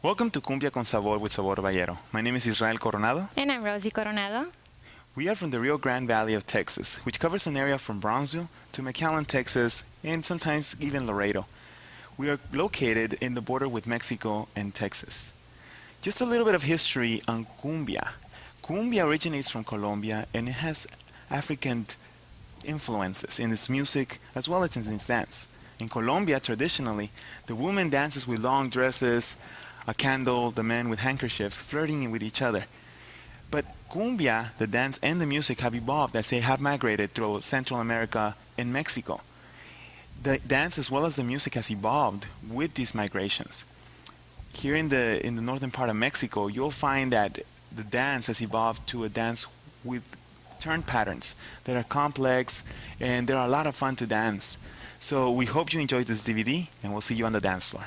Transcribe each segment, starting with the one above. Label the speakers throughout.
Speaker 1: Welcome to Cumbia con Sabor with Sabor Ballero. My name is Israel Coronado.
Speaker 2: And I'm Rosie Coronado.
Speaker 1: We are from the Rio Grande Valley of Texas, which covers an area from Brownsville to McAllen, Texas, and sometimes even Laredo. We are located in the border with Mexico and Texas. Just a little bit of history on cumbia. Cumbia originates from Colombia and it has African influences in its music as well as in its dance. In Colombia, traditionally, the woman dances with long dresses, a candle, the men with handkerchiefs, flirting with each other. But cumbia, the dance and the music, have evolved as they have migrated through Central America and Mexico. The dance as well as the music has evolved with these migrations. Here in the northern part of Mexico, you'll find that the dance has evolved to a dance with turn patterns that are complex, and they're a lot of fun to dance. So we hope you enjoyed this DVD, and we'll see you on the dance floor.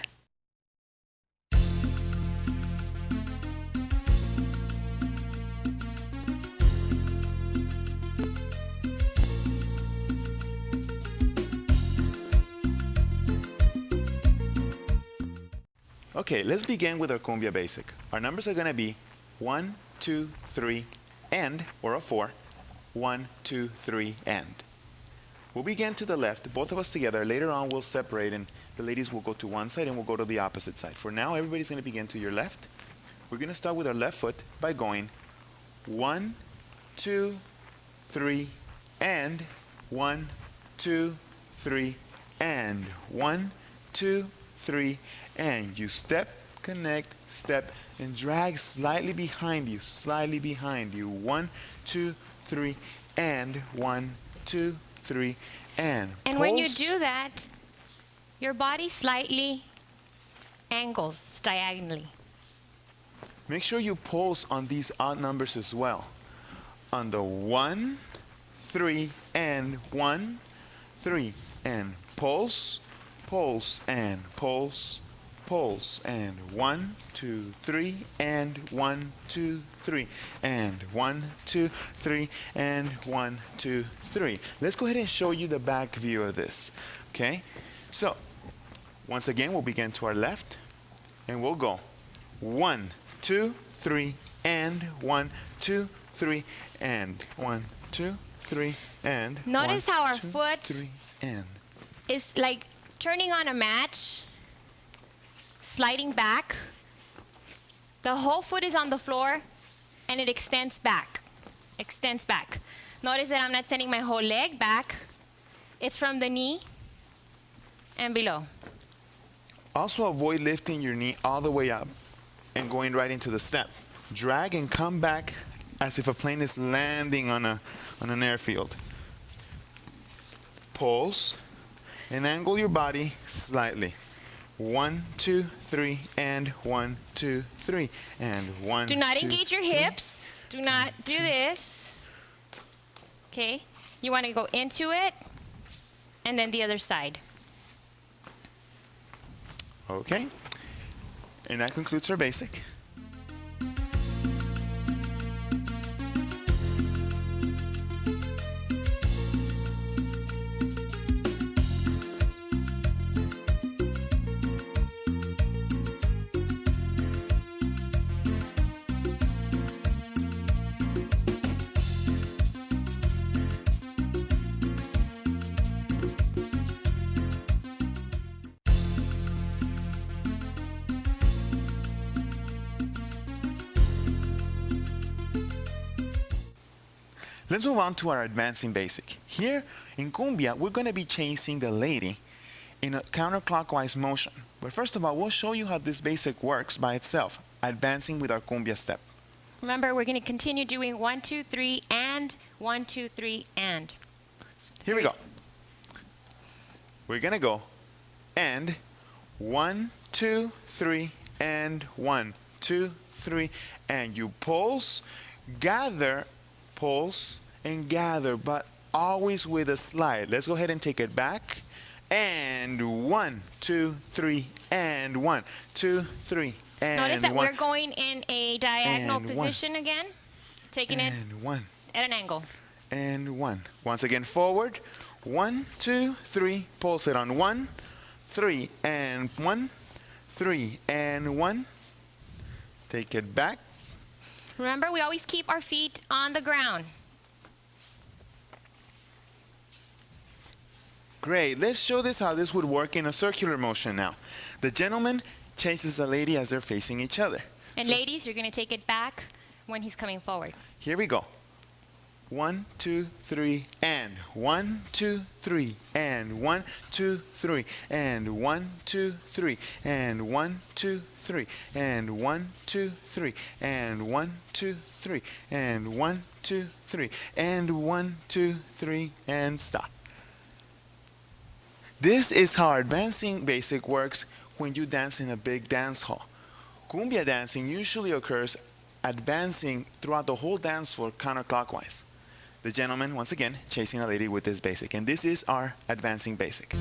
Speaker 1: Okay, let's begin with our cumbia basic. Our numbers are going to be 1, 2, 3, and, or a 4. 1, 2, 3, and. We'll begin to the left, both of us together. Later on, we'll separate, and the ladies will go to one side, and we'll go to the opposite side. For now, everybody's going to begin to your left. We're going to start with our left foot by going 1, 2, 3, and 1, 2, 3, and 1, 2, 3, and you step, connect, step, and drag slightly behind you, 1, 2, 3, and 1, 2, 3, and.
Speaker 2: And when you do that, your body slightly angles diagonally.
Speaker 1: Make sure you pulse on these odd numbers as well. On the 1, 3, and 1, 3, and pulse, pulse, and pulse, pulse, and 1, 2, 3, and 1, 2, 3, and 1, 2, 3, and 1, 2, 3. Let's go ahead and show you the back view of this. Okay? So, once again, we'll begin to our left, and we'll go 1, 2, 3, and 1, 2, 3, and 1, 2, 3, and.
Speaker 2: Notice
Speaker 1: 1,
Speaker 2: how our
Speaker 1: 2,
Speaker 2: foot
Speaker 1: 3, and.
Speaker 2: is like turning on a match, sliding back. The whole foot is on the floor, and it extends back. Extends back. Notice that I'm not sending my whole leg back. It's from the knee and below.
Speaker 1: Also avoid lifting your knee all the way up and going right into the step. Drag and come back as if a plane is landing on an airfield. Pulse and angle your body slightly. 1, 2, 3, and 1, 2, 3, and 1.
Speaker 2: Do not
Speaker 1: 2,
Speaker 2: engage your hips. Do not do this. Okay? You want to go into it, and then the other side.
Speaker 1: Okay. And that concludes our basic. Let's move on to our advancing basic. Here in cumbia, we're going to be chasing the lady in a counterclockwise motion. But first of all, we'll show you how this basic works by itself, advancing with our cumbia step.
Speaker 2: Remember, we're going to continue doing 1, 2, 3, and 1, 2, 3, and.
Speaker 1: Here we go. We're going to go and 1, 2, 3, and 1, 2, 3, and you pulse, gather, pulse, and gather, but always with a slide. Let's go ahead and take it back. And 1, 2, 3, and 1, 2, 3, and
Speaker 2: Notice that
Speaker 1: 1.
Speaker 2: we're going in a diagonal
Speaker 1: And
Speaker 2: position again. Taking it
Speaker 1: And 1.
Speaker 2: at an angle.
Speaker 1: And 1. Once again, forward. 1, 2, 3. Pulse it on 1, 3, and 1, 3, and 1, Take it back.
Speaker 2: Remember, we always keep our feet on the ground.
Speaker 1: Great. Let's show this how this would work in a circular motion now. The gentleman chases the lady as they're facing each other.
Speaker 2: And ladies, you're going to take it back when he's coming forward.
Speaker 1: Here we go. 1, 2, 3, and 1, 2, 3, and 1, 2, 3, and 1, 2, 3, and 1, 2, 3, and 1, 2, 3, and 1, 2, 3, and 1, 2, 3, and 1, 2, 3, and stop. This is how our advancing basic works when you dance in a big dance hall. Cumbia dancing usually occurs advancing throughout the whole dance floor counterclockwise. The gentleman, once again, chasing a lady with this basic. And this is our advancing basic.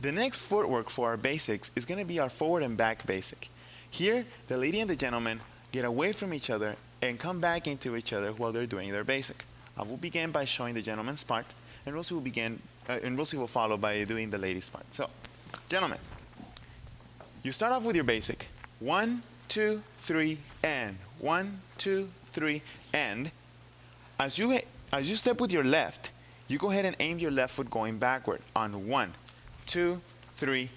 Speaker 1: The next footwork for our basics is going to be our forward and back basic. Here, the lady and the gentleman get away from each other and come back into each other while they're doing their basic. I will begin by showing the gentleman's part, and Rosie will follow by doing the lady's part. So, gentlemen, you start off with your basic. 1, 2, 3, and 1, 2, 3, and as you step with your left, you go ahead and aim your left foot going backward on 1, 2, 3,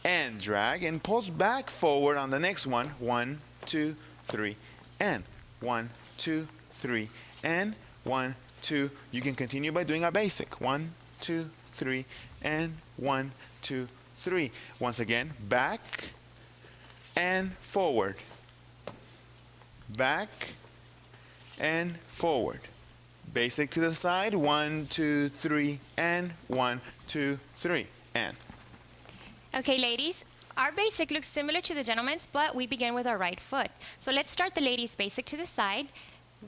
Speaker 1: and drag and pulse back forward on the next one. 1, 2, 3, and 1, 2, 3, and 1, 2. You can continue by doing a basic. 1, 2, 3, and 1, 2, 3. Once again, back and forward. Back and forward. Basic to the side. 1, 2, 3, and 1, 2, 3. And.
Speaker 2: Okay, ladies, our basic looks similar to the gentleman's, but we begin with our right foot. So let's start the ladies' basic to the side.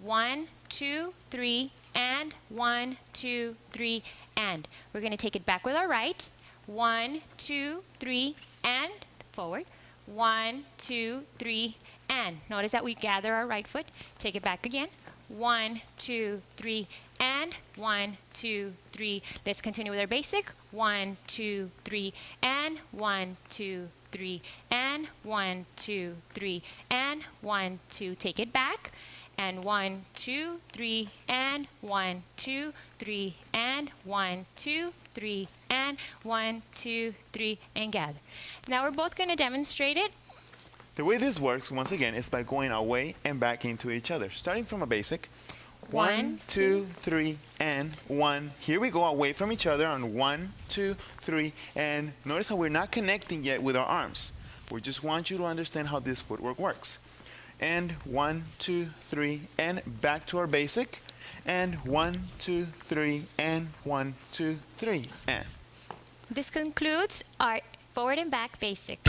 Speaker 2: 1, 2, 3, and 1, 2, 3, and. We're going to take it back with our right. 1, 2, 3, and forward. 1, 2, 3, and. Notice that we gather our right foot. Take it back again. 1, 2, 3, and 1, 2, 3. Let's continue with our basic. 1, 2, 3, and 1, 2, 3, and 1, 2, 3, and 1, 2. Take it back. And 1, 2, 3, and 1, 2, 3, and 1, 2, 3, and 1, 2, 3, and gather. Now we're both going to demonstrate it.
Speaker 1: The way this works, once again, is by going away and back into each other. Starting from a basic. 1, 2, 3, and 1. Here we go away from each other on 1, 2, 3, and notice how we're not connecting yet with our arms. We just want you to understand how this footwork works. And 1, 2, 3, and back to our basic. And 1, 2, 3, and 1, 2, 3, and.
Speaker 2: This concludes our forward and back basic.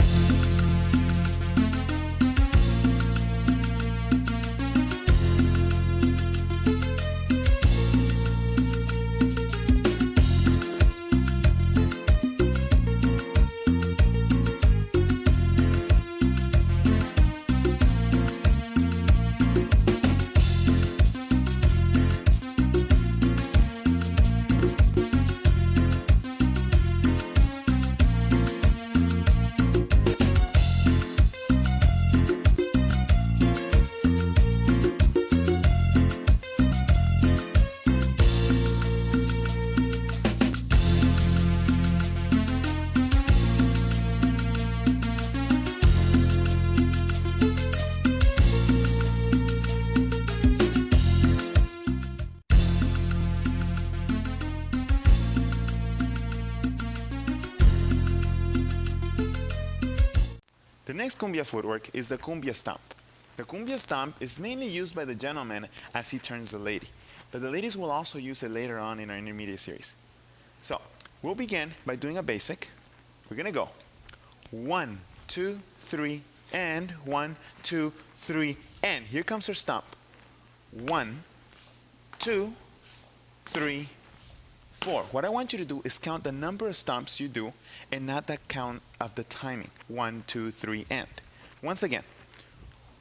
Speaker 1: The next cumbia footwork is the cumbia stomp. The cumbia stomp is mainly used by the gentleman as he turns the lady, but the ladies will also use it later on in our intermediate series. So we'll begin by doing a basic. We're gonna go 1, 2, 3, and 1, 2, 3, and. Here comes her stomp. 1, 2, 3, 4. What I want you to do is count the number of stomps you do and not the count of the timing. 1, 2, 3, and. Once again.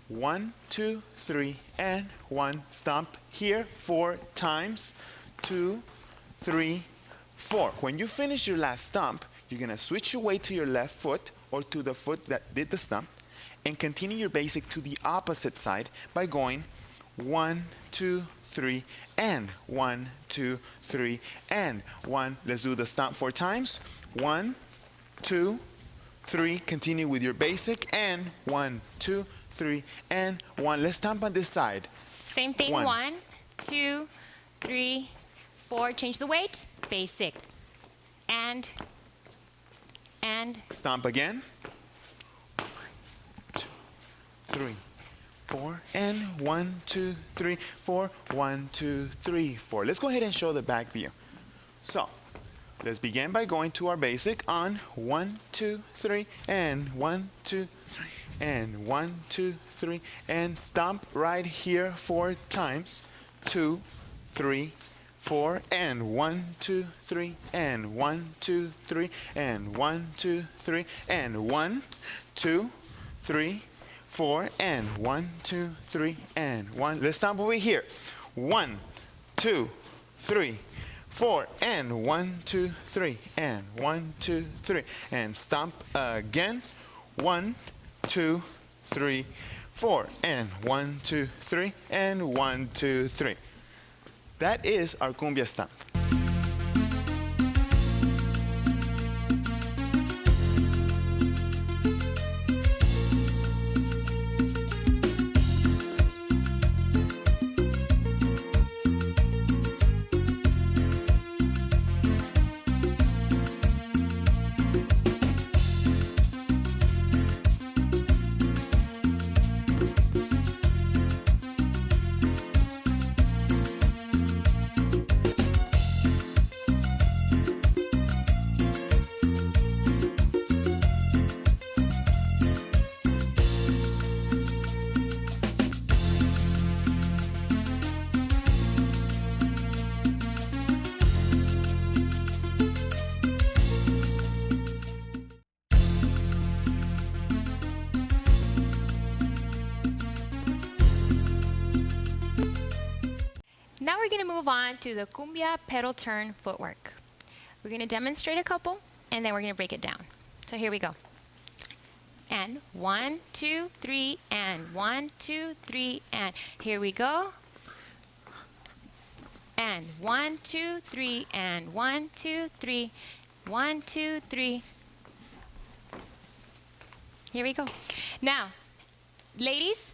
Speaker 1: 1, 2, 3, and 1. Stomp here 4 times. 2, 3, 4. When you finish your last stomp, you're going to switch your weight to your left foot or to the foot that did the stomp and continue your basic to the opposite side by going 1, 2, 3, and 1, 2, 3, and 1. Let's do the stomp 4 times. 1, 2, 3. Continue with your basic and 1, 2, 3, and 1. Let's stomp on this side.
Speaker 2: Same thing. 1, 2, 3, 4. Change the weight. Basic. And.
Speaker 1: Stomp again. 1, 2, 3, 4, and 1, 2, 3, 4. 1, 2, 3, 4. Let's go ahead and show the back view. So let's begin by going to our basic on 1, 2, 3, and 1, 2, 3, and 1, 2, 3, and stomp right here 4 times. 2, 3, 4, and 1, 2, 3, and 1, 2, 3, and 1, 2, 3, and 1, 2, 3, 4, and 1, 2, 3, and 1. Let's stomp over here. 1, 2, 3, 4, and 1, 2, 3, and 1, 2, 3, and stomp again. 1, 2, 3, 4, and 1, 2, 3, and 1, 2, 3. That is our cumbia stomp.
Speaker 2: Now we're going to move on to the cumbia pedal turn footwork. We're going to demonstrate a couple, and then we're going to break it down. So here we go. And 1, 2, 3, and 1, 2, 3, and here we go. And 1, 2, 3, and 1, 2, 3, 1, 2, 3. Here we go. Now, ladies,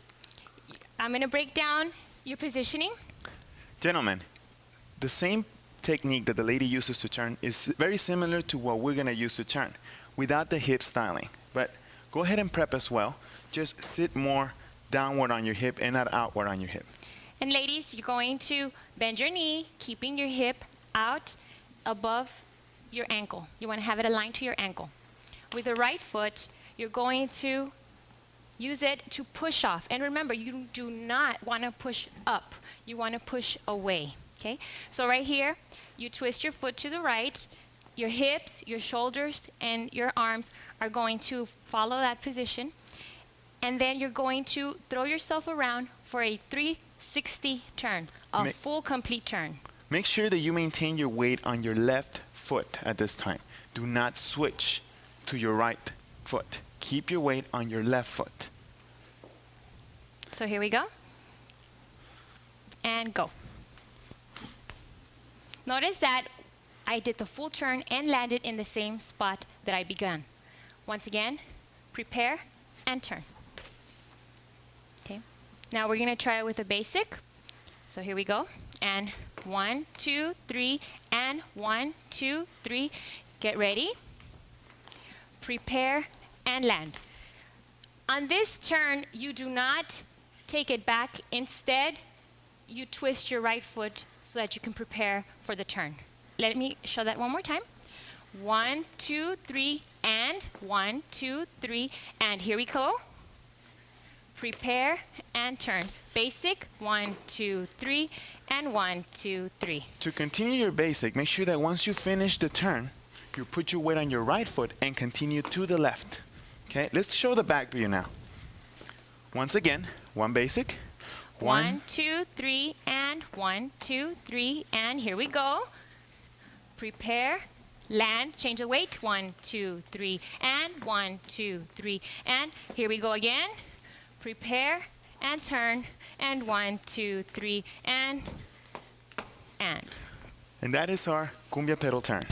Speaker 2: I'm going to break down your positioning.
Speaker 1: Gentlemen, the same technique that the lady uses to turn is very similar to what we're going to use to turn without the hip styling. But go ahead and prep as well. Just sit more downward on your hip and not outward on your hip.
Speaker 2: And ladies, you're going to bend your knee, keeping your hip out above your ankle. You want to have it aligned to your ankle. With the right foot, you're going to use it to push off. And remember, you do not want to push up. You want to push away, okay? So right here, you twist your foot to the right. Your hips, your shoulders, and your arms are going to follow that position. And then you're going to throw yourself around for a 360 turn, a full complete turn.
Speaker 1: Make sure that you maintain your weight on your left foot at this time. Do not switch to your right foot. Keep your weight on your left foot.
Speaker 2: So here we go. And go. Notice that I did the full turn and landed in the same spot that I began. Once again, prepare and turn. Okay. Now we're going to try it with a basic. So here we go. And 1, 2, 3, and 1, 2, 3. Get ready. Prepare and land. On this turn, you do not take it back. Instead, you twist your right foot so that you can prepare for the turn. Let me show that one more time. 1, 2, 3, and 1, 2, 3, and here we go. Prepare and turn. Basic, 1, 2, 3, and 1, 2, 3.
Speaker 1: To continue your basic, make sure that once you finish the turn, you put your weight on your right foot and continue to the left. Okay, let's show the back view now. Once again, one basic.
Speaker 2: 1, 2, 3, and 1, 2, 3, and here we go. Prepare, land, change the weight. 1, 2, 3, and 1, 2, 3, and here we go again. Prepare and turn, and 1, 2, 3, and.
Speaker 1: And that is our cumbia pedal turn.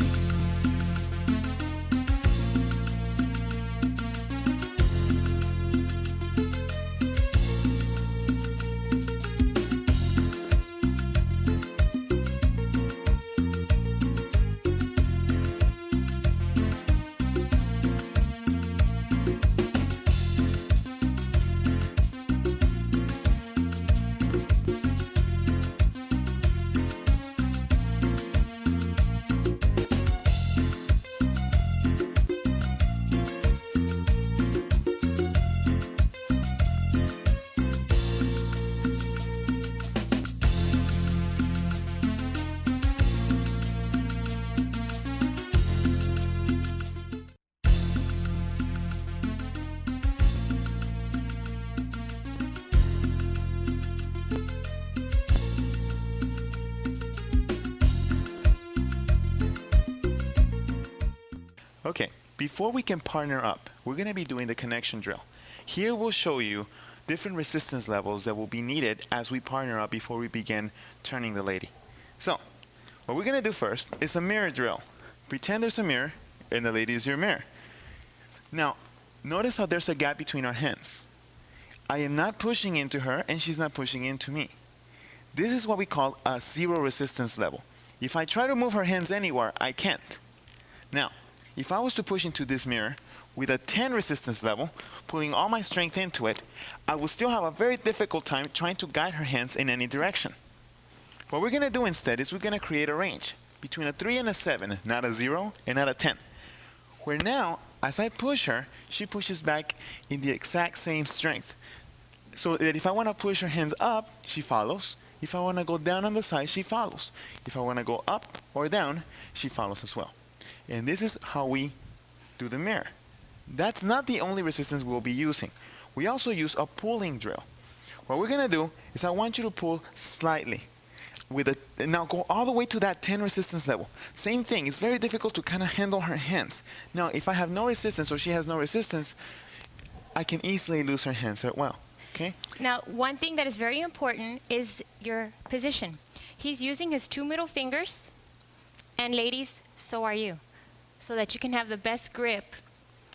Speaker 1: Okay, before we can partner up, we're going to be doing the connection drill. Here we'll show you different resistance levels that will be needed as we partner up before we begin turning the lady. So, what we're going to do first is a mirror drill. Pretend there's a mirror and the lady is your mirror. Now, notice how there's a gap between our hands. I am not pushing into her and she's not pushing into me. This is what we call a zero resistance level. If I try to move her hands anywhere, I can't. Now, if I was to push into this mirror with a 10 resistance level, pulling all my strength into it, I would still have a very difficult time trying to guide her hands in any direction. What we're going to do instead is we're going to create a range between a 3 and a 7, not a 0 and not a 10. Where now, as I push her, she pushes back in the exact same strength. So that if I want to push her hands up, she follows. If I want to go down on the side, she follows. If I want to go up or down, she follows as well. And this is how we do the mirror. That's not the only resistance we'll be using. We also use a pulling drill. What we're going to do is I want you to pull slightly. And now go all the way to that 10 resistance level. Same thing, it's very difficult to kind of handle her hands. Now, if I have no resistance or she has no resistance, I can easily lose her hands as well. Okay?
Speaker 2: Now, one thing that is very important is your position. He's using his 2 middle fingers, and ladies, so are you, so that you can have the best grip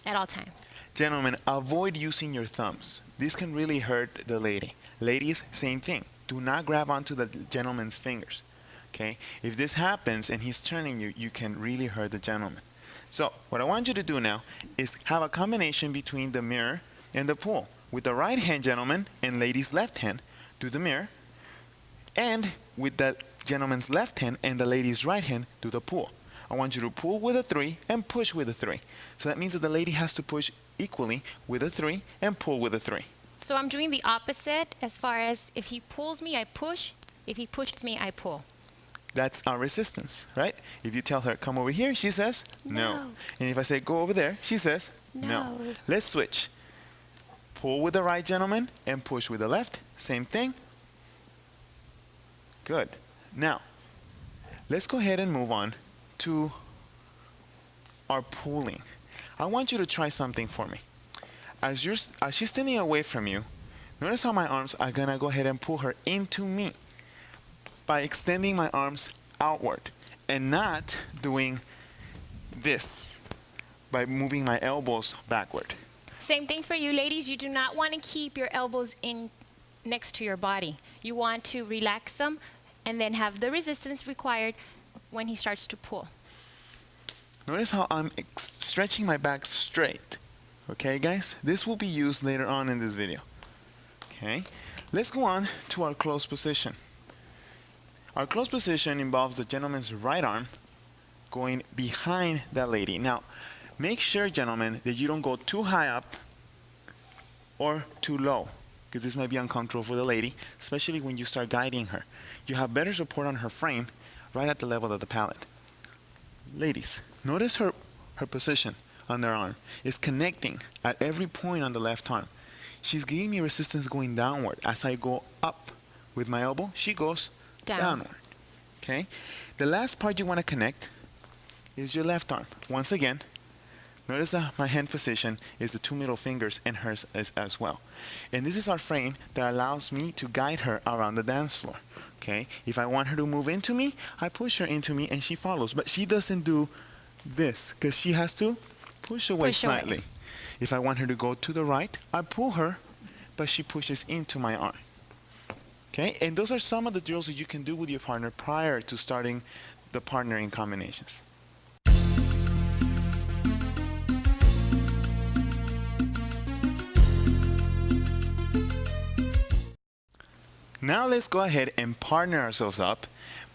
Speaker 2: at all times.
Speaker 1: Gentlemen, avoid using your thumbs. This can really hurt the lady. Ladies, same thing. Do not grab onto the gentleman's fingers. Okay? If this happens and he's turning you, you can really hurt the gentleman. So, what I want you to do now is have a combination between the mirror and the pull. With the right hand, gentleman, and lady's left hand, do the mirror. And with the gentleman's left hand and the lady's right hand, do the pull. I want you to pull with a 3 and push with a 3. So that means that the lady has to push equally with a 3 and pull with a 3.
Speaker 2: So I'm doing the opposite as far as if he pulls me, I push. If he pushes me, I pull.
Speaker 1: That's our resistance, right? If you tell her, come over here, she says, no. And if I say, go over there, she says, no. Let's switch. Pull with the right, gentleman, and push with the left. Same thing. Good. Now, let's go ahead and move on to our pulling. I want you to try something for me. As she's standing away from you, notice how my arms are gonna go ahead and pull her into me by extending my arms outward and not doing this by moving my elbows backward.
Speaker 2: Same thing for you, ladies. You do not want to keep your elbows in next to your body. You want to relax them and then have the resistance required when he starts to pull.
Speaker 1: Notice how I'm stretching my back straight. Okay, guys? This will be used later on in this video. Okay? Let's go on to our closed position. Our closed position involves the gentleman's right arm going behind that lady. Now, make sure, gentlemen, that you don't go too high up or too low, because this might be uncomfortable for the lady, especially when you start guiding her. You have better support on her frame right at the level of the palate. Ladies, notice her position on their arm is connecting at every point on the left arm. She's giving me resistance going downward. As I go up with my elbow, she goes downward. Okay? The last part you want to connect is your left arm. Once again, notice that my hand position is the two middle fingers, and hers is as well. And this is our frame that allows me to guide her around the dance floor. Okay? If I want her to move into me, I push her into me and she follows. But she doesn't do this because she has to push away slightly. If I want her to go to the right, I pull her, but she pushes into my arm. Okay? And those are some of the drills that you can do with your partner prior to starting the partnering combinations. Now let's go ahead and partner ourselves up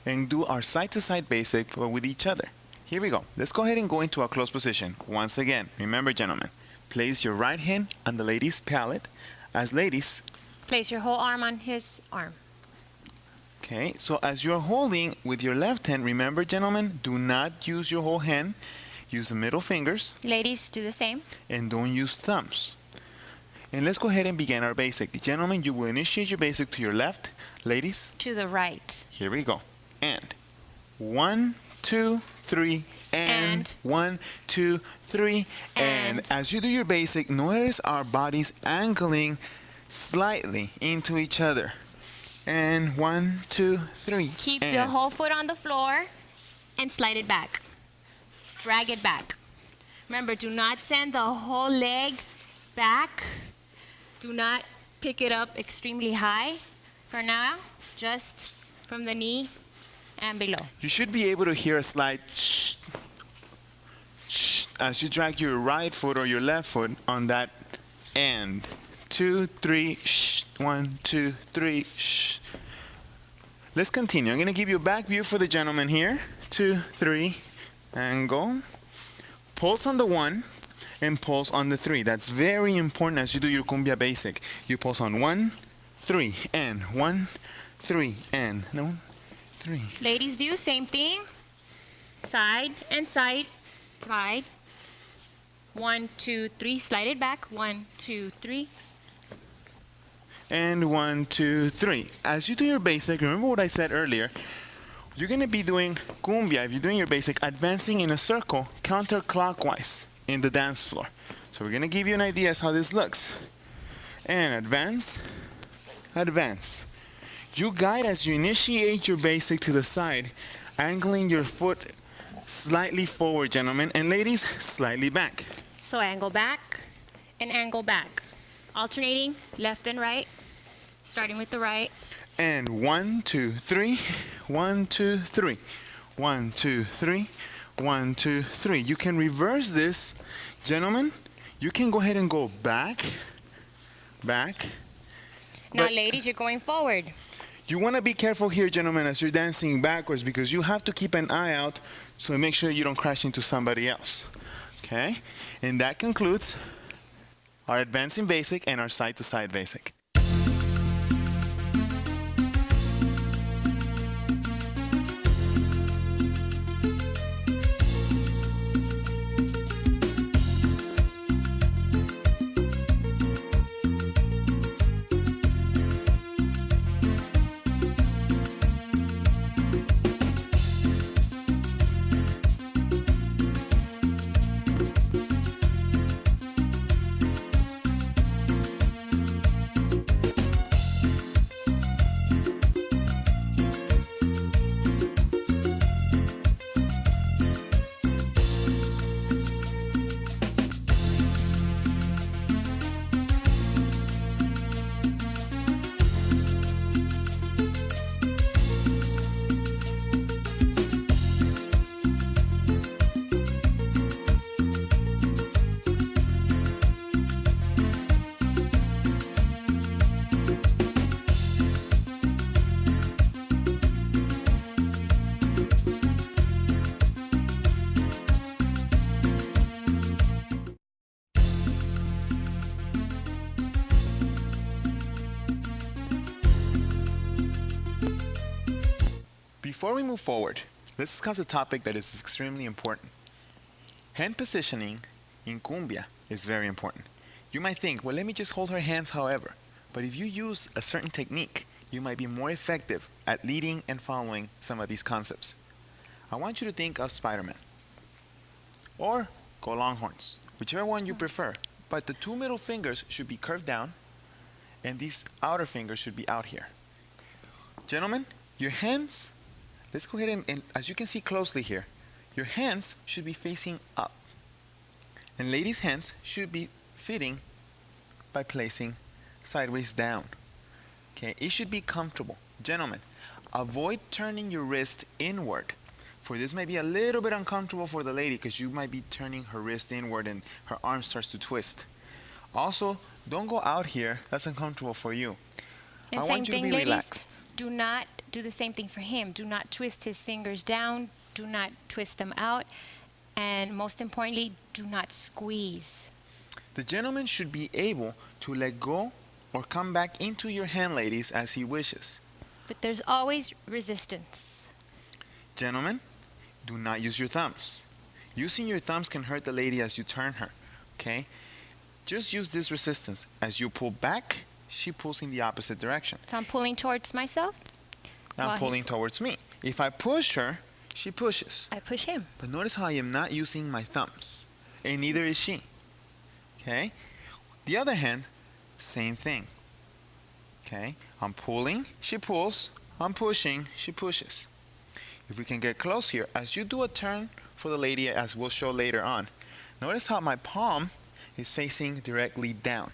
Speaker 1: and do our side-to-side basic but with each other. Here we go. Let's go ahead and go into a closed position. Once again, remember, gentlemen, place your right hand on the lady's palate. As ladies,
Speaker 2: Place your whole arm on his arm.
Speaker 1: okay, so as you're holding with your left hand, remember, gentlemen, do not use your whole hand. Use the middle fingers
Speaker 2: Ladies, do the same.
Speaker 1: and don't use thumbs. And let's go ahead and begin our basic. Gentlemen, you will initiate your basic to your left. Ladies,
Speaker 2: To the right.
Speaker 1: here we go. And 1, 2, 3, and 1, 2, 3, and
Speaker 2: And.
Speaker 1: as you do your basic, notice our bodies angling slightly into each other. And 1, 2, 3.
Speaker 2: Keep
Speaker 1: and.
Speaker 2: the whole foot on the floor and slide it back. Drag it back. Remember, do not send the whole leg back. Do not pick it up extremely high for now, just from the knee and below.
Speaker 1: You should be able to hear a slight shh, shh, as you drag your right foot or your left foot on that end. 2, 3, shh. 1, 2, 3, shh. Let's continue. I'm going to give you a back view for the gentleman here. 2, 3, and go. Pulse on the 1 and pulse on the 3. That's very important as you do your cumbia basic. You pulse on 1, 3, and 1, 3, and no, 3.
Speaker 2: Ladies view, same thing. Side and side. Side. 1, 2, 3. Slide it back. 1, 2, 3.
Speaker 1: And 1, 2, 3. As you do your basic, remember what I said earlier. You're going to be doing cumbia, if you're doing your basic, advancing in a circle counterclockwise in the dance floor. So we're going to give you an idea as how this looks. And advance, advance. You guide as you initiate your basic to the side, angling your foot slightly forward, gentlemen, and ladies, slightly back.
Speaker 2: So angle back and angle back. Alternating left and right, starting with the right.
Speaker 1: And 1, 2, 3, 1, 2, 3, 1, 2, 3, 1, 2, 3. You can reverse this, gentlemen. You can go ahead and go back, back.
Speaker 2: Now,
Speaker 1: But-
Speaker 2: ladies, you're going forward.
Speaker 1: You want to be careful here, gentlemen, as you're dancing backwards because you have to keep an eye out so make sure you don't crash into somebody else. Okay? And that concludes our advancing basic and our side-to-side basic. Before we move forward, let's discuss a topic that is extremely important. Hand positioning in cumbia is very important. You might think, well, let me just hold her hands however. But if you use a certain technique, you might be more effective at leading and following some of these concepts. I want you to think of Spider-Man. Or go Longhorns, whichever one you prefer. But the two middle fingers should be curved down, and these outer fingers should be out here. Gentlemen, your hands, let's go ahead and as you can see closely here, your hands should be facing up. And ladies' hands should be fitting by placing sideways down. Okay, it should be comfortable. Gentlemen, avoid turning your wrist inward. For this may be a little bit uncomfortable for the lady because you might be turning her wrist inward and her arm starts to twist. Also, don't go out here. That's uncomfortable for you.
Speaker 2: And
Speaker 1: I
Speaker 2: same
Speaker 1: want you to
Speaker 2: thing,
Speaker 1: be
Speaker 2: ladies,
Speaker 1: relaxed.
Speaker 2: do not do the same thing for him. Do not twist his fingers down. Do not twist them out. And most importantly, do not squeeze.
Speaker 1: The gentleman should be able to let go or come back into your hand, ladies, as he wishes.
Speaker 2: But there's always resistance.
Speaker 1: Gentlemen, do not use your thumbs. Using your thumbs can hurt the lady as you turn her, okay? Just use this resistance. As you pull back, she pulls in the opposite direction.
Speaker 2: So I'm pulling towards myself.
Speaker 1: I'm
Speaker 2: while he
Speaker 1: pulling towards me. If I push her, she pushes.
Speaker 2: I push him.
Speaker 1: But notice how I am not using my thumbs, and neither is she, okay? The other hand, same thing, okay? I'm pulling, she pulls. I'm pushing, she pushes. If we can get close here, as you do a turn for the lady, as we'll show later on, notice how my palm is facing directly down.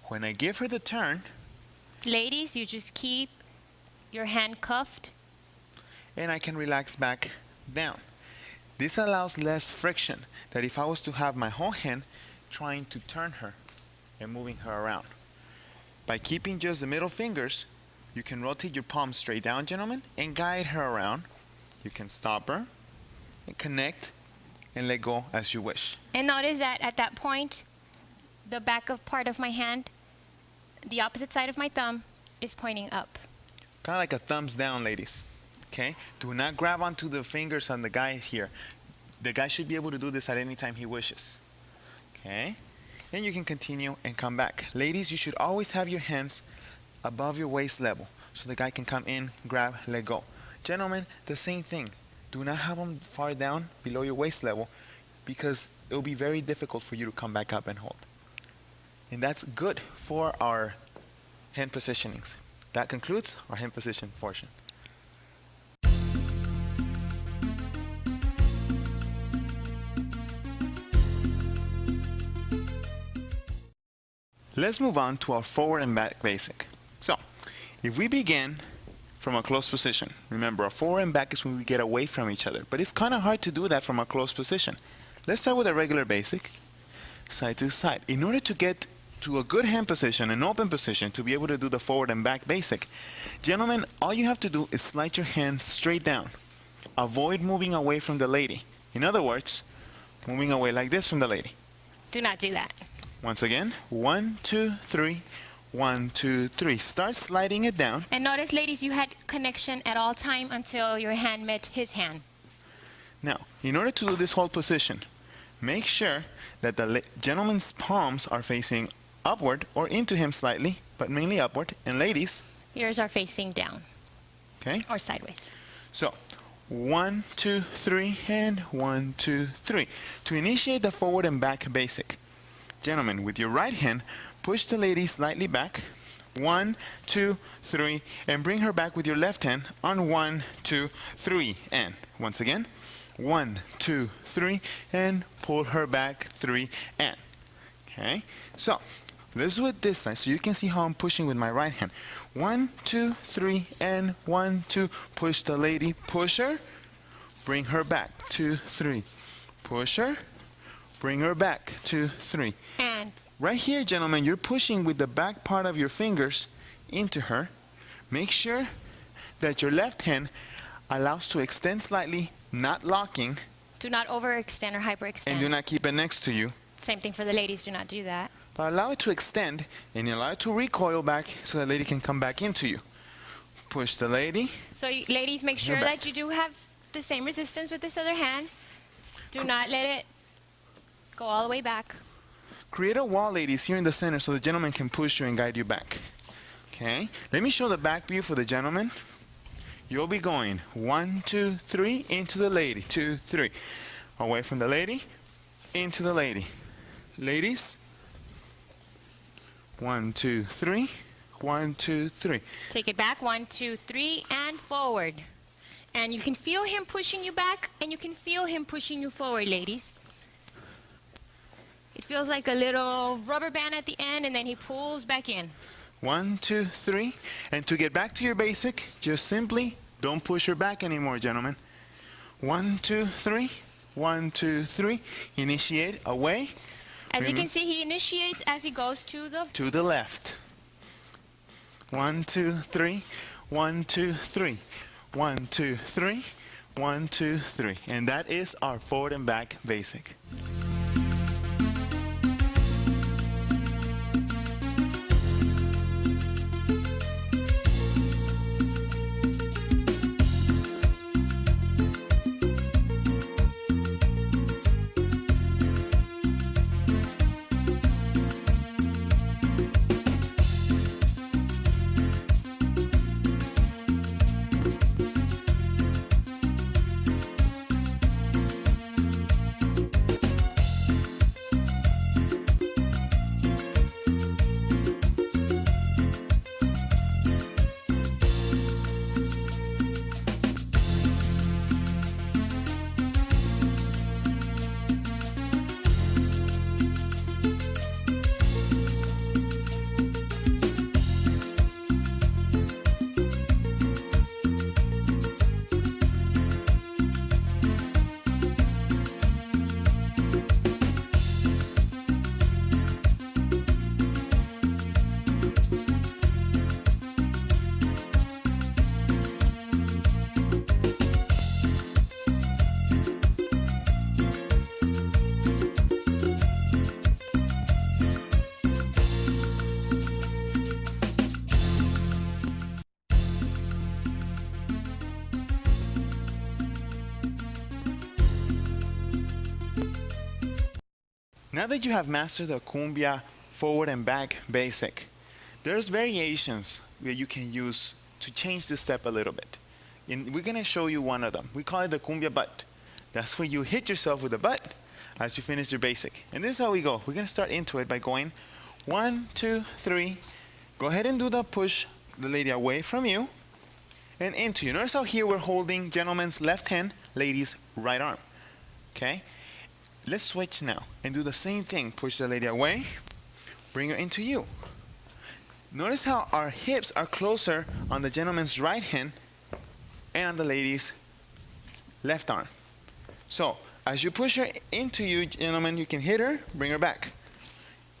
Speaker 1: When I give her the turn,
Speaker 2: Ladies, you just keep your hand cuffed.
Speaker 1: and I can relax back down. This allows less friction than if I was to have my whole hand trying to turn her and moving her around. By keeping just the middle fingers, you can rotate your palm straight down, gentlemen, and guide her around. You can stop her and connect and let go as you wish.
Speaker 2: And notice that at that point, the back of part of my hand, the opposite side of my thumb, is pointing up.
Speaker 1: Kind of like a thumbs down, ladies. Okay? Do not grab onto the fingers on the guy here. The guy should be able to do this at any time he wishes. Okay? And you can continue and come back. Ladies, you should always have your hands above your waist level so the guy can come in, grab, let go. Gentlemen, the same thing. Do not have them far down below your waist level because it will be very difficult for you to come back up and hold. And that's good for our hand positionings. That concludes our hand position portion. Let's move on to our forward and back basic. So, if we begin from a closed position, remember, our forward and back is when we get away from each other, but it's kind of hard to do that from a closed position. Let's start with a regular basic, side to side. In order to get to a good hand position, an open position, to be able to do the forward and back basic, gentlemen, all you have to do is slide your hands straight down. Avoid moving away from the lady. In other words, moving away like this from the lady.
Speaker 2: Do not do that.
Speaker 1: Once again, 1, 2, 3, 1, 2, 3. Start sliding it down.
Speaker 2: And notice, ladies, you had connection at all time until your hand met his hand.
Speaker 1: Now, in order to do this whole position, make sure that the gentleman's palms are facing upward or into him slightly, but mainly upward. And ladies,
Speaker 2: Yours are facing down
Speaker 1: okay?
Speaker 2: or sideways.
Speaker 1: So, 1, 2, 3, and 1, 2, 3. To initiate the forward and back basic, gentlemen, with your right hand, push the lady slightly back. 1, 2, 3, and bring her back with your left hand on 1, 2, 3, and once again, 1, 2, 3, and pull her back, 3, and. Okay, so let's do it this side so you can see how I'm pushing with my right hand. 1, 2, 3, and 1, 2. Push the lady, push her, bring her back, 2, 3. Push her, bring her back, 2, 3.
Speaker 2: And
Speaker 1: Right here, gentlemen, you're pushing with the back part of your fingers into her. Make sure that your left hand allows to extend slightly, not locking,
Speaker 2: do not overextend or hyperextend.
Speaker 1: and do not keep it next to you.
Speaker 2: Same thing for the ladies. Do not do that.
Speaker 1: But allow it to extend and allow it to recoil back so that lady can come back into you. Push the lady.
Speaker 2: So ladies, make sure
Speaker 1: back.
Speaker 2: that you do have the same resistance with this other hand. Do not let it go all the way back.
Speaker 1: Create a wall, ladies, here in the center so the gentleman can push you and guide you back. Okay, let me show the back view for the gentleman. You'll be going 1, 2, 3 into the lady, 2, 3. Away from the lady, into the lady. Ladies, 1, 2, 3, 1, 2, 3.
Speaker 2: Take it back, 1, 2, 3, and forward. And you can feel him pushing you back, and you can feel him pushing you forward, ladies. It feels like a little rubber band at the end, and then he pulls back in.
Speaker 1: 1, 2, 3. And to get back to your basic, just simply don't push her back anymore, gentlemen. 1, 2, 3. 1, 2, 3. Initiate away.
Speaker 2: As you can see, he initiates as he goes to
Speaker 1: the left. 1, 2, 3. 1, 2, 3. 1, 2, 3. 1, 2, 3. And that is our forward and back basic. Now that you have mastered the Cumbia forward and back basic, there's variations that you can use to change this step a little bit. And we're going to show you one of them. We call it the Cumbia butt. That's where you hit yourself with the butt as you finish your basic. And this is how we go. We're going to start into it by going 1, 2, 3. Go ahead and do the push the lady away from you and into you. Notice how here we're holding gentleman's left hand, lady's right arm. Okay? Let's switch now and do the same thing. Push the lady away, bring her into you. Notice how our hips are closer on the gentleman's right hand and on the lady's left arm. So as you push her into you, gentlemen, you can hit her, bring her back.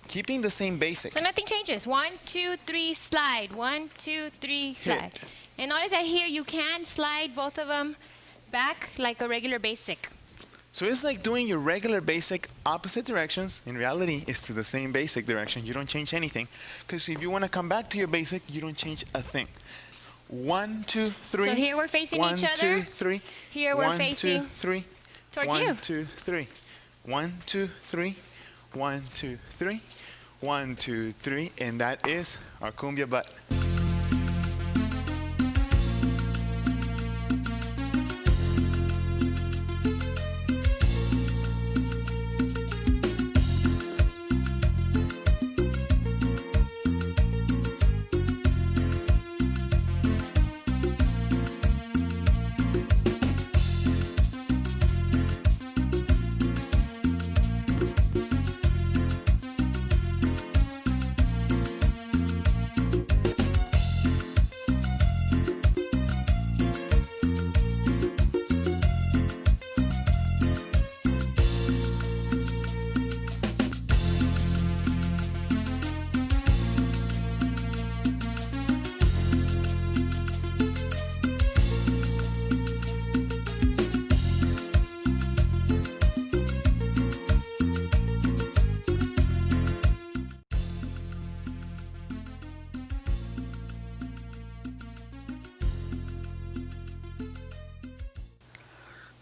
Speaker 1: Keeping the same basic.
Speaker 2: So nothing changes. 1, 2, 3, slide. 1, 2, 3, slide. And notice that here you can slide both of them back like a regular basic.
Speaker 1: So it's like doing your regular basic opposite directions. In reality, it's to the same basic direction. You don't change anything. Because if you want to come back to your basic, you don't change a thing. 1, 2, 3.
Speaker 2: So here we're facing each other.
Speaker 1: 1, 2, 3.
Speaker 2: Here we're facing
Speaker 1: 1, 2, 3.
Speaker 2: towards you.
Speaker 1: 1, 2, 3. 1, 2, 3. 1, 2, 3. 1, 2, 3. And that is our Cumbia butt.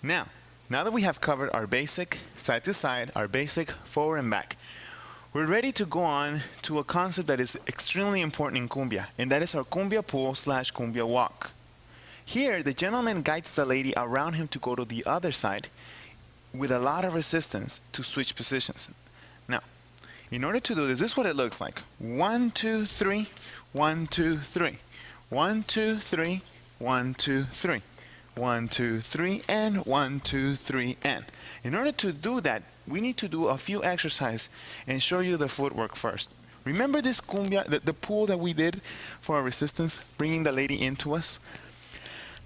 Speaker 1: Now that we have covered our basic side to side, our basic forward and back, we're ready to go on to a concept that is extremely important in cumbia, and that is our cumbia pull / cumbia walk. Here, the gentleman guides the lady around him to go to the other side with a lot of resistance to switch positions. Now, in order to do this, this is what it looks like. 1, 2, 3, 1, 2, 3. 1, 2, 3, 1, 2, 3. 1, 2, 3, and 1, 2, 3, and. In order to do that, we need to do a few exercises and show you the footwork first. Remember this cumbia, the pull that we did for our resistance, bringing the lady into us?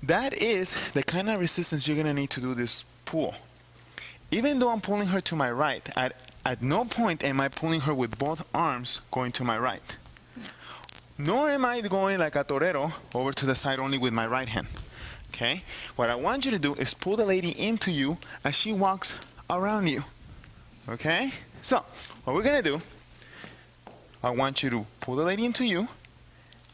Speaker 1: That is the kind of resistance you're going to need to do this pull. Even though I'm pulling her to my right, at no point am I pulling her with both arms going to my right. Nor am I going like a torero over to the side only with my right hand. Okay? What I want you to do is pull the lady into you as she walks around you. Okay? So, what we're going to do, I want you to pull the lady into you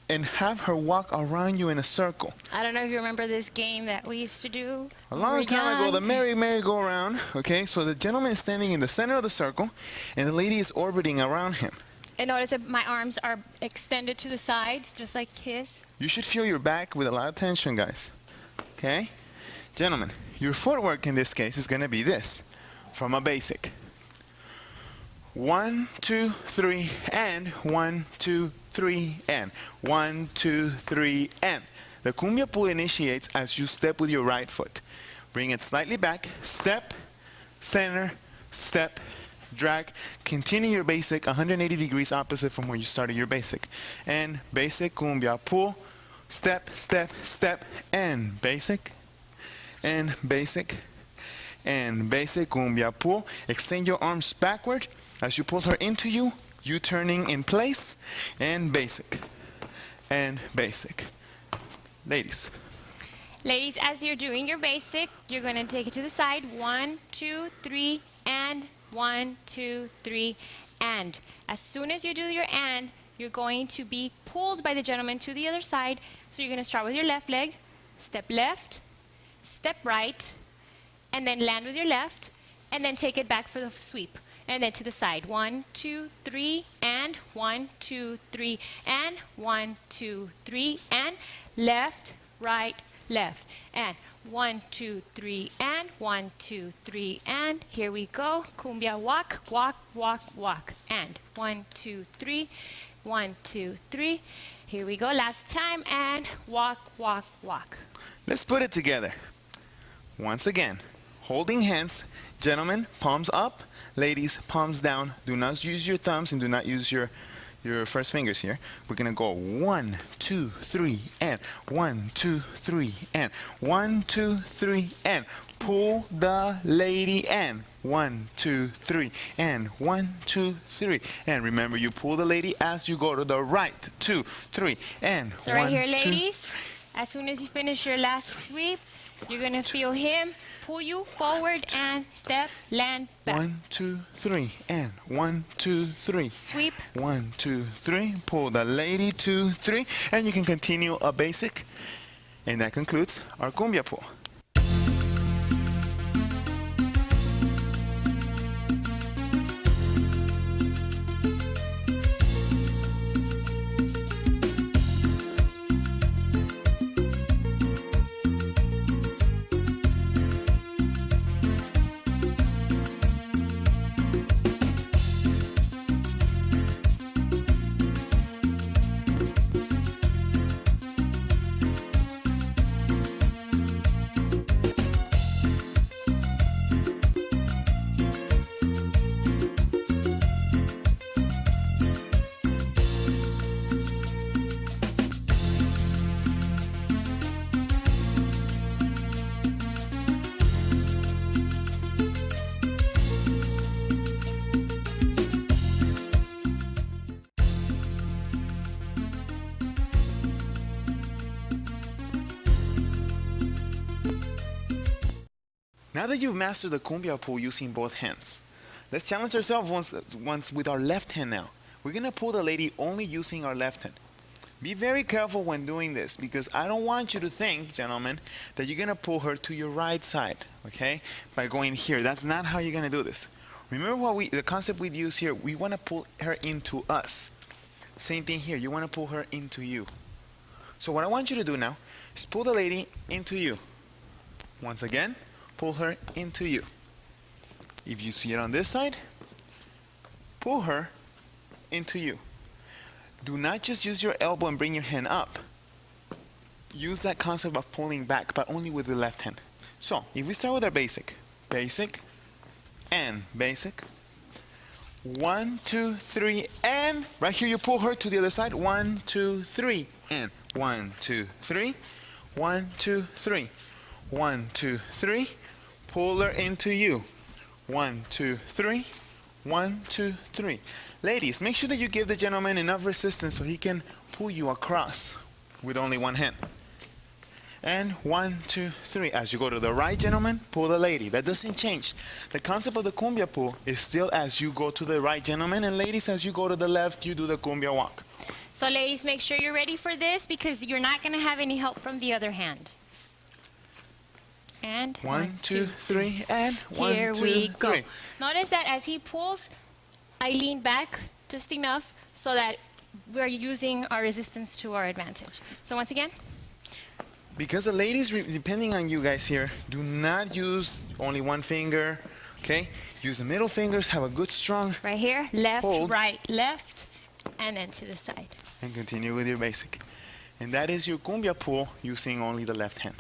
Speaker 1: and have her walk around you in a circle.
Speaker 2: I don't know if you remember this game that we used to do.
Speaker 1: A long time ago, the merry-go-round. Okay, so the gentleman is standing in the center of the circle, and the lady is orbiting around him.
Speaker 2: And notice that my arms are extended to the sides, just like his.
Speaker 1: You should feel your back with a lot of tension, guys. Okay? Gentlemen, your footwork in this case is going to be this, from a basic. 1, 2, 3, and 1, 2, 3, and 1, 2, 3, and. The cumbia pull initiates as you step with your right foot. Bring it slightly back, step, center, step, drag. Continue your basic 180 degrees opposite from where you started your basic. And basic cumbia pull, step, step, step, and basic, and basic, and basic cumbia pull. Extend your arms backward as you pull her into you, you turning in place, and basic, and basic. Ladies.
Speaker 2: Ladies, as you're doing your basic, you're going to take it to the side. 1, 2, 3, and 1, 2, 3, and. As soon as you do your and, you're going to be pulled by the gentleman to the other side. So you're going to start with your left leg, step left, step right, and then land with your left, and then take it back for the sweep. And then to the side. 1, 2, 3, and 1, 2, 3, and 1, 2, 3, and left, right, left, and 1, 2, 3, and 1, 2, 3, and here we go. Cumbia walk, walk, walk, walk, and 1, 2, 3, 1, 2, 3. Here we go. Last time, and walk, walk, walk.
Speaker 1: Let's put it together. Once again, holding hands, gentlemen, palms up. Ladies, palms down. Do not use your thumbs and do not use your first fingers here. We're going to go 1, 2, 3, and 1, 2, 3, and 1, 2, 3, and pull the lady and 1, 2, 3, and 1, 2, 3. And remember, you pull the lady as you go to the right. 2, 3, and
Speaker 2: so
Speaker 1: 1,
Speaker 2: right here,
Speaker 1: 2.
Speaker 2: ladies, as soon as you finish your last sweep, you're going to feel him pull you forward and step, land, back.
Speaker 1: 1, 2, 3, and 1, 2, 3.
Speaker 2: Sweep.
Speaker 1: 1, 2, 3. Pull the lady, 2, 3, and you can continue a basic. And that concludes our cumbia pull. Now that you've mastered the cumbia pull using both hands, let's challenge ourselves once with our left hand now. We're going to pull the lady only using our left hand. Be very careful when doing this because I don't want you to think, gentlemen, that you're going to pull her to your right side, okay? By going here. That's not how you're going to do this. Remember the concept we use here. We want to pull her into us. Same thing here. You want to pull her into you. So what I want you to do now is pull the lady into you. Once again, pull her into you. If you see it on this side, pull her into you. Do not just use your elbow and bring your hand up. Use that concept of pulling back, but only with the left hand. So, if we start with our basic, and basic. 1, 2, 3, and right here you pull her to the other side. 1, 2, 3, and 1, 2, 3, 1, 2, 3, 1, 2, 3. Pull her into you. 1, 2, 3, 1, 2, 3. Ladies, make sure that you give the gentleman enough resistance so he can pull you across with only one hand. And 1, 2, 3. As you go to the right, gentlemen, pull the lady. That doesn't change. The concept of the cumbia pull is still as you go to the right, gentlemen, and ladies, as you go to the left, you do the cumbia walk.
Speaker 2: So ladies, make sure you're ready for this because you're not going to have any help from the other hand. And
Speaker 1: 1, 2, 3, and 1,
Speaker 2: here
Speaker 1: 2,
Speaker 2: we go.
Speaker 1: 3.
Speaker 2: Notice that as he pulls, I lean back just enough so that we're using our resistance to our advantage. So once again.
Speaker 1: Because the ladies, depending on you guys here, do not use only one finger, okay? Use the middle fingers, have a good strong
Speaker 2: Right here, left,
Speaker 1: hold.
Speaker 2: right, left, and then to the side.
Speaker 1: And continue with your basic. And that is your cumbia pull using only the left hand.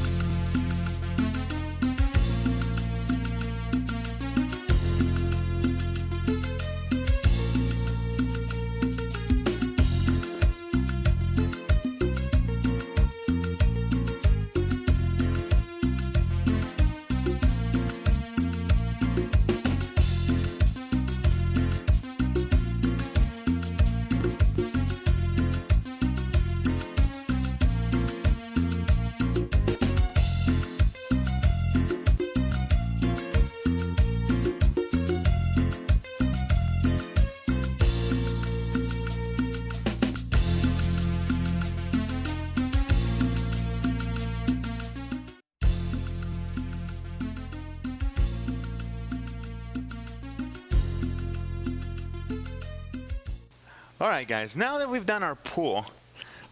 Speaker 1: All right, guys, now that we've done our pull,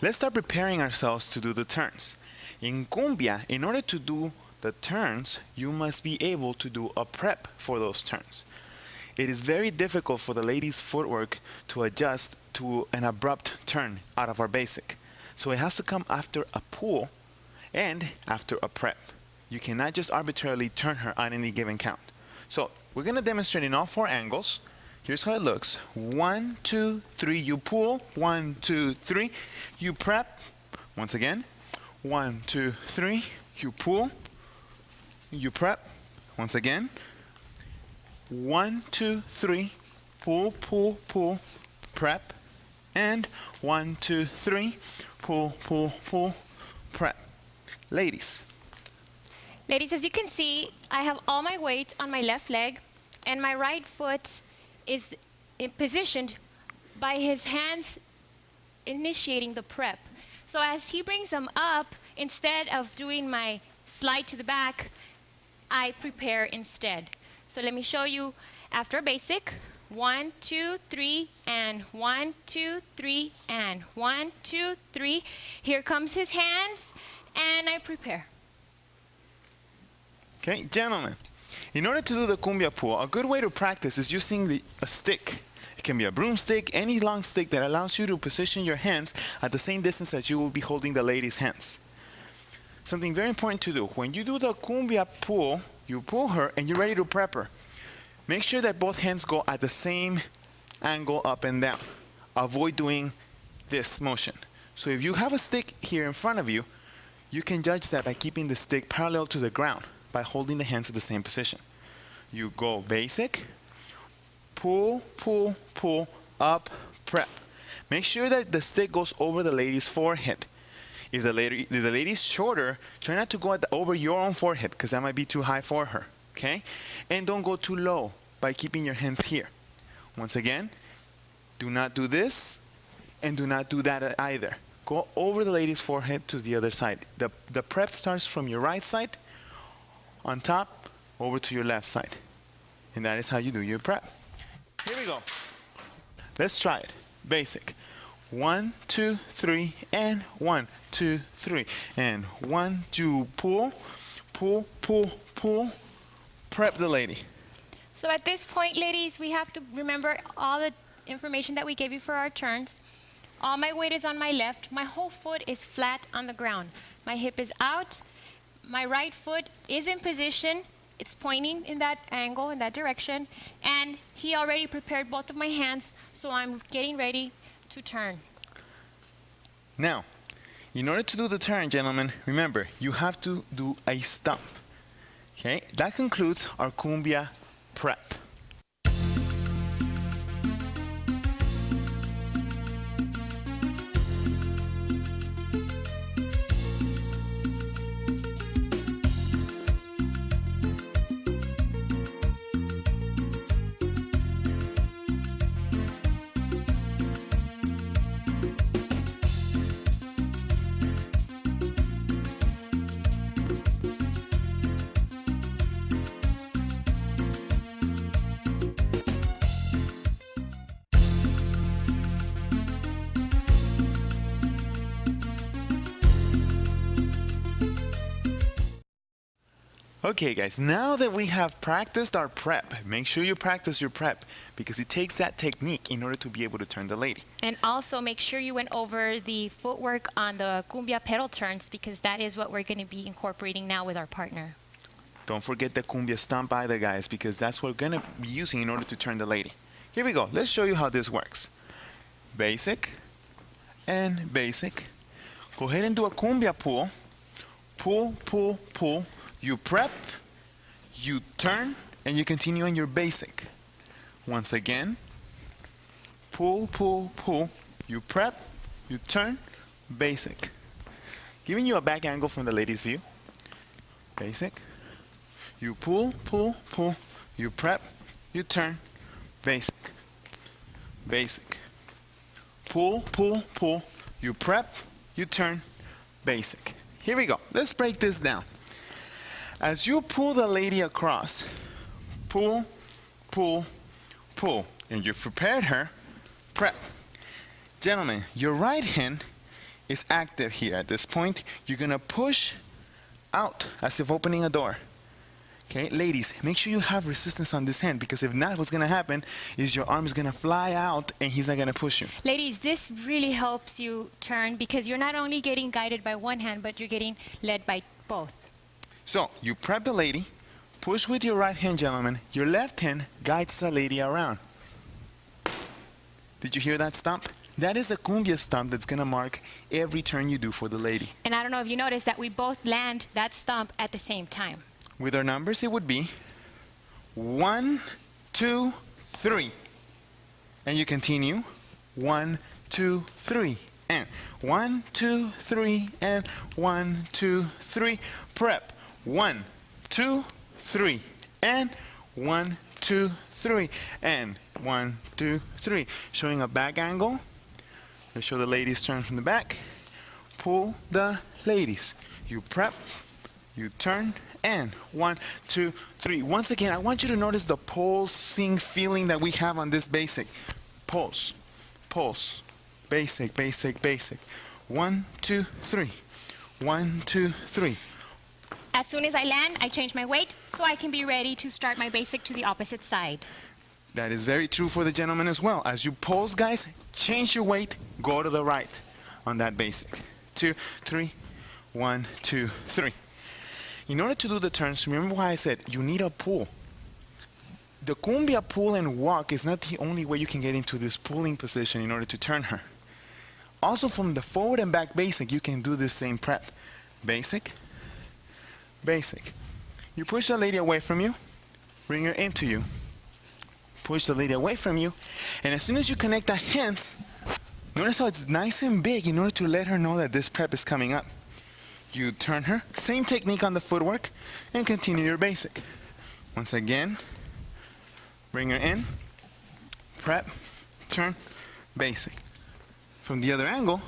Speaker 1: let's start preparing ourselves to do the turns. In cumbia, in order to do the turns, you must be able to do a prep for those turns. It is very difficult for the ladies' footwork to adjust to an abrupt turn out of our basic. So it has to come after a pull and after a prep. You cannot just arbitrarily turn her on any given count. So we're going to demonstrate in all 4 angles. Here's how it looks. 1, 2, 3, you pull. 1, 2, 3, you prep. Once again. 1, 2, 3, you pull. You prep. Once again. 1, 2, 3, pull, pull, pull, prep. And 1, 2, 3, pull, pull, pull, prep. Ladies.
Speaker 2: Ladies, as you can see, I have all my weight on my left leg, and my right foot is positioned by his hands initiating the prep. So as he brings them up, instead of doing my slide to the back, I prepare instead. So let me show you after basic. 1, 2, 3, and 1, 2, 3, and 1, 2, 3. Here comes his hands, and I prepare.
Speaker 1: Okay, gentlemen. In order to do the cumbia pull, a good way to practice is using a stick. It can be a broomstick, any long stick that allows you to position your hands at the same distance as you will be holding the lady's hands. Something very important to do. When you do the cumbia pull, you pull her and you're ready to prep her. Make sure that both hands go at the same angle up and down. Avoid doing this motion. So if you have a stick here in front of you, you can judge that by keeping the stick parallel to the ground by holding the hands at the same position. You go basic, pull, pull, pull, up, prep. Make sure that the stick goes over the lady's forehead. If the lady's shorter, try not to go over your own forehead because that might be too high for her, okay? And don't go too low by keeping your hands here. Once again, do not do this and do not do that either. go over the lady's forehead to the other side. The prep starts from your right side, on top, over to your left side. And that is how you do your prep. Here we go. Let's try it. Basic. 1, 2, 3, and 1, 2, 3. And 1, 2, pull, pull, pull, pull. Prep the lady.
Speaker 2: So at this point, ladies, we have to remember all the information that we gave you for our turns. All my weight is on my left. My whole foot is flat on the ground. My hip is out. My right foot is in position. It's pointing in that angle, in that direction. And he already prepared both of my hands, so I'm getting ready to turn.
Speaker 1: Now, in order to do the turn, gentlemen, remember, you have to do a stomp. Okay? That concludes our cumbia prep. Okay guys, now that we have practiced our prep, make sure you practice your prep because it takes that technique in order to be able to turn the lady.
Speaker 2: And also make sure you went over the footwork on the cumbia pedal turns because that is what we're going to be incorporating now with our partner.
Speaker 1: Don't forget the cumbia stomp either, guys, because that's what we're going to be using in order to turn the lady. Here we go. Let's show you how this works. Basic and basic. Go ahead and do a cumbia pull. Pull, pull, pull. You prep, you turn, and you continue on your basic. Once again, pull, pull, pull. You prep, you turn, basic. Giving you a back angle from the lady's view. Basic. You pull, pull, pull. You prep, you turn, basic. Basic. Pull, pull, pull. You prep, you turn, basic. Here we go. Let's break this down. As you pull the lady across, pull, pull, pull, and you've prepared her, prep. Gentlemen, your right hand is active here. At this point, you're gonna push out as if opening a door. Okay, ladies, make sure you have resistance on this hand because if not, what's gonna happen is your arm is gonna fly out and he's not gonna push you.
Speaker 2: Ladies, this really helps you turn because you're not only getting guided by one hand, but you're getting led by both.
Speaker 1: So, you prep the lady, push with your right hand, gentlemen. Your left hand guides the lady around. Did you hear that stomp? That is a cumbia stomp that's gonna mark every turn you do for the lady.
Speaker 2: And I don't know if you noticed that we both land that stomp at the same time.
Speaker 1: With our numbers, it would be 1, 2, 3. And you continue 1, 2, 3. And 1, 2, 3, and 1, 2, 3. Prep. 1, 2, 3, and 1, 2, 3, and 1, 2, 3. Showing a back angle. Let's show the ladies turn from the back. Pull the ladies. You prep, you turn, and 1, 2, 3. Once again, I want you to notice the pulsing feeling that we have on this basic. Pulse, pulse, basic, basic, basic. 1, 2, 3. 1, 2, 3.
Speaker 2: As soon as I land, I change my weight so I can be ready to start my basic to the opposite side.
Speaker 1: That is very true for the gentleman as well. As you pulse, guys, change your weight, go to the right on that basic. 2, 3, 1, 2, 3. In order to do the turns, remember why I said you need a pull. The cumbia pull and walk is not the only way you can get into this pulling position in order to turn her. Also from the forward and back basic, you can do this same prep. Basic, basic. You push the lady away from you, bring her into you. Push the lady away from you, and as soon as you connect the hands, notice how it's nice and big in order to let her know that this prep is coming up. You turn her, same technique on the footwork, and continue your basic. Once again, bring her in, prep, turn, basic. From the other angle,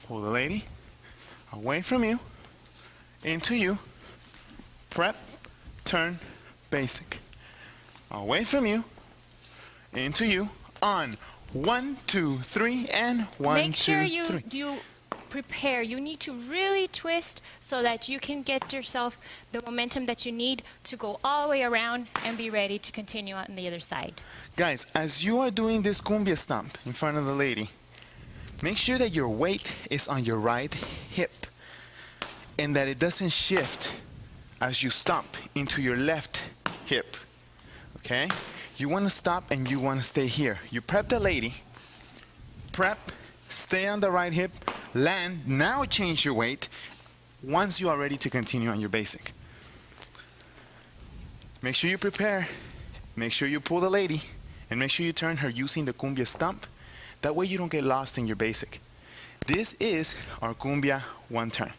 Speaker 1: Pull the lady away from you, into you, prep, turn, basic. Away from you, into you, on. 1, 2, 3, and 1,
Speaker 2: Make sure
Speaker 1: 2, 3.
Speaker 2: you prepare. You need to really twist so that you can get yourself the momentum that you need to go all the way around and be ready to continue on the other side.
Speaker 1: Guys, as you are doing this cumbia stomp in front of the lady, make sure that your weight is on your right hip and that it doesn't shift as you stomp into your left hip. Okay? You want to stop and you want to stay here. You prep the lady, prep, stay on the right hip, land, now change your weight once you are ready to continue on your basic. Make sure you prepare, make sure you pull the lady, and make sure you turn her using the cumbia stomp. That way you don't get lost in your basic. This is our cumbia one turn.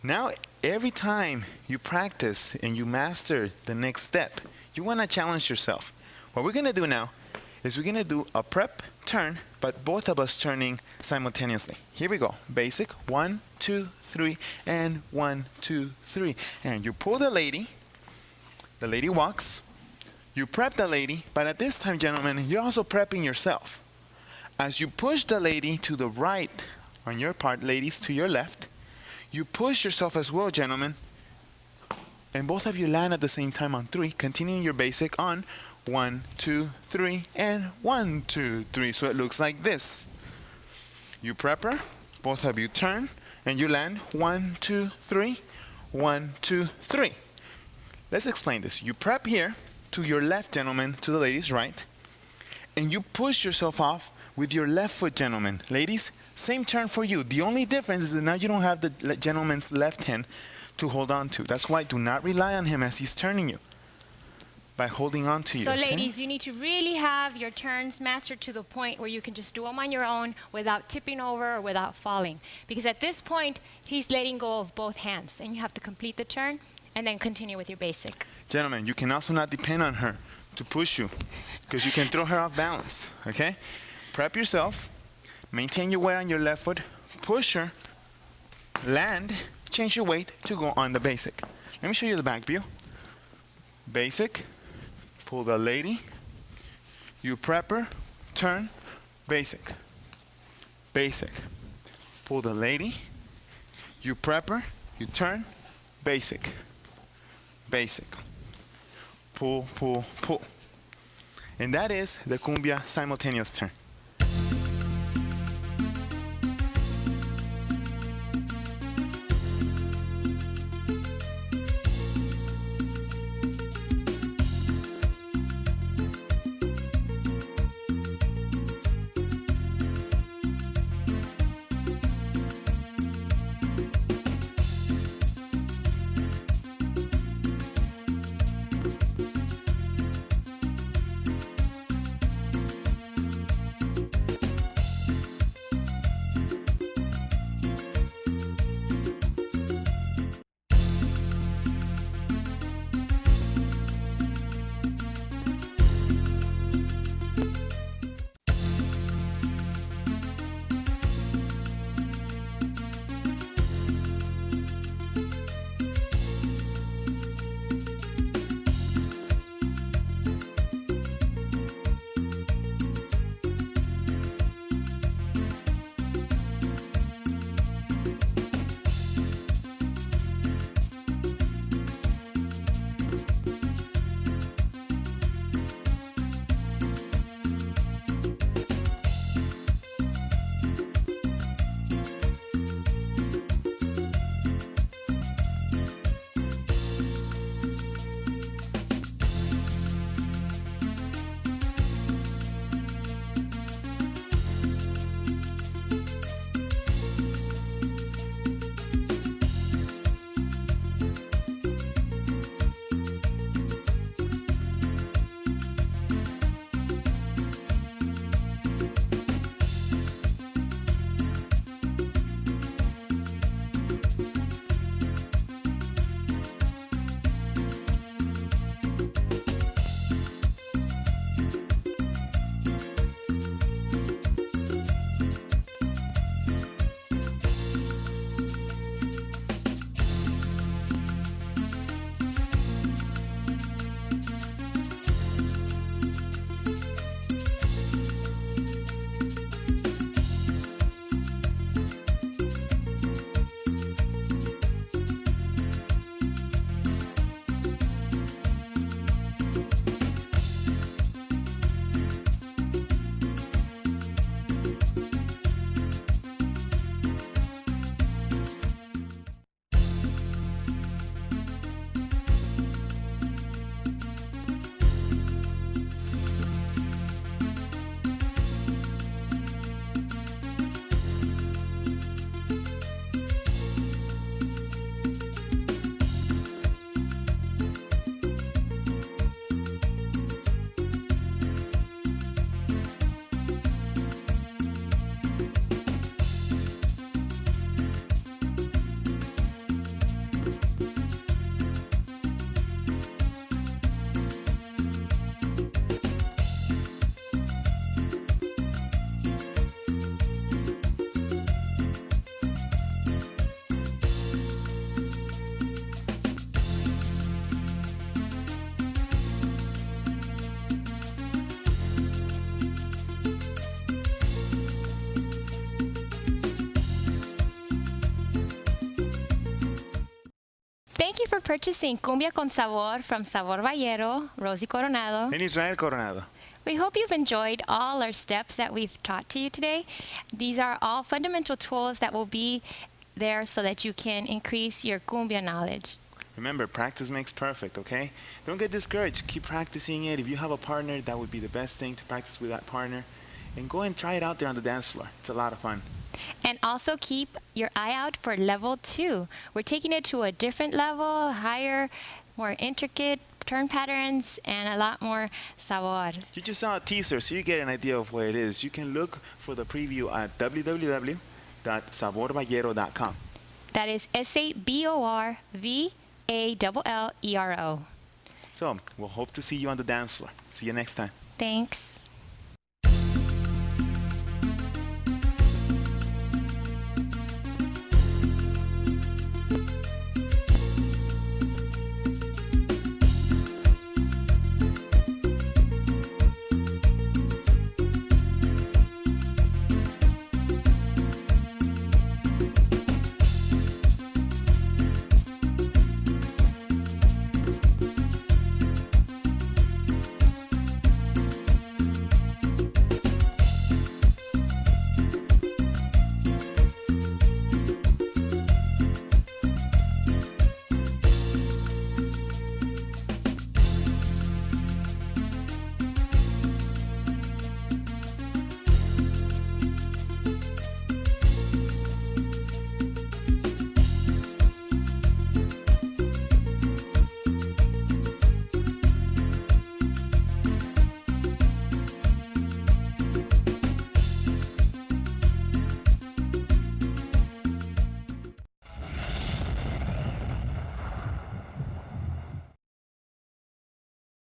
Speaker 1: Now, every time you practice and you master the next step, you want to challenge yourself. What we're going to do now is we're going to do a prep turn, but both of us turning simultaneously. Here we go. Basic. 1, 2, 3, and 1, 2, 3. And you pull the lady walks. You prep the lady, but at this time, gentlemen, you're also prepping yourself. As you push the lady to the right on your part, ladies to your left, you push yourself as well, gentlemen, and both of you land at the same time on 3, continuing your basic on 1, 2, 3, and 1, 2, 3. So it looks like this. You prep her, both of you turn, and you land 1, 2, 3, 1, 2, 3. Let's explain this. You prep here to your left, gentlemen, to the ladies' right, and you push yourself off with your left foot, gentlemen. Ladies, same turn for you. The only difference is that now you don't have the gentleman's left hand to hold on to. That's why do not rely on him as he's turning you by holding on to you.
Speaker 2: So
Speaker 1: okay?
Speaker 2: ladies, you need to really have your turns mastered to the point where you can just do them on your own without tipping over or without falling. Because at this point, he's letting go of both hands, and you have to complete the turn and then continue with your basic.
Speaker 1: Gentlemen, you can also not depend on her to push you because you can throw her off balance, okay? Prep yourself, maintain your weight on your left foot, push her, land, change your weight to go on the basic. Let me show you the back view. Basic, pull the lady, you prep her, turn, basic, basic. Pull the lady, you prep her, you turn, basic, basic. Pull, pull, pull. And that is the cumbia simultaneous turn.
Speaker 2: Thank you for purchasing Cumbia con Sabor from Sabor Ballero, Rosy Coronado.
Speaker 1: And Israel Coronado.
Speaker 2: We hope you've enjoyed all our steps that we've taught to you today. These are all fundamental tools that will be there so that you can increase your cumbia knowledge.
Speaker 1: Remember, practice makes perfect, okay? Don't get discouraged. Keep practicing it. If you have a partner, that would be the best thing to practice with that partner. And go and try it out there on the dance floor. It's a lot of fun.
Speaker 2: And also keep your eye out for level 2. We're taking it to a different level, higher, more intricate turn patterns, and a lot more sabor.
Speaker 1: You just saw a teaser, so you get an idea of what it is. You can look for the preview at www.saborballero.com.
Speaker 2: That is SABORVALLERO.
Speaker 1: So, we'll hope to see you on the dance floor. See you next time.
Speaker 2: Thanks.